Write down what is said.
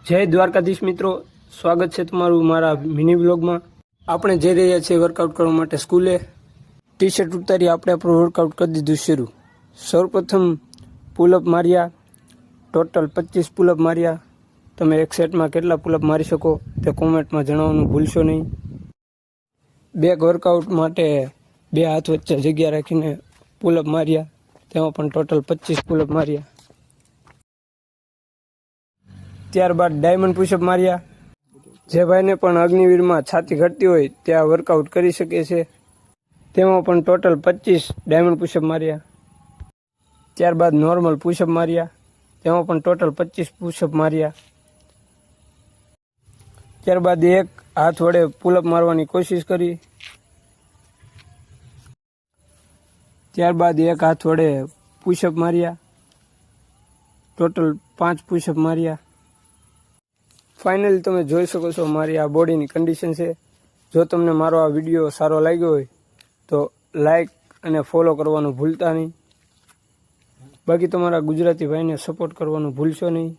જય દ્વારકાધીશ મિત્રો, સ્વાગત છે તમારું મારા મિની બ્લોગમાં। આપણે જઈ રહ્યા છીએ વર્કઆઉટ કરવા માટે સ્કૂલે। ટી શર્ટ ઉતારી આપણે આપણું વર્કઆઉટ કરી દીધું શરૂ। સૌપ્રથમ પુલઅપ માર્યા, ટોટલ 25 પુલઅપ માર્યા। તમે એક સેટમાં કેટલા પુલઅપ મારી શકો તે કોમેન્ટમાં જણાવવાનું ભૂલશો નહીં। બેક વર્કઆઉટ માટે બે હાથ વચ્ચે જગ્યા રાખીને પુલઅપ માર્યા, તેમાં પણ ટોટલ 25 પુલઅપ માર્યા। ત્યારબાદ ડાયમંડ પુશઅપ માર્યા। જે ભાઈને પણ અગ્નિવીરમાં છાતી ઘટતી હોય તે આ વર્કઆઉટ કરી શકે છે, તેમાં પણ ટોટલ 25 ડાયમંડ પુશઅપ માર્યા। ત્યારબાદ નોર્મલ પુશઅપ માર્યા, તેમાં પણ ટોટલ 25 પુશઅપ માર્યા। ત્યારબાદ એક હાથ વડે પુલઅપ મારવાની કોશિશ કરી। ત્યારબાદ એક હાથ વડે પુશઅપ માર્યા, ટોટલ 5 પુશઅપ માર્યા। ફાઇનલી તમે જોઈ શકો છો મારી આ બોડીની કન્ડિશન છે। જો તમને મારો આ વિડીયો સારો લાગ્યો હોય તો લાઈક અને ફોલો કરવાનું ભૂલતા નહીં। બાકી તમારા ગુજરાતી ભાઈને સપોર્ટ કરવાનું ભૂલશો નહીં।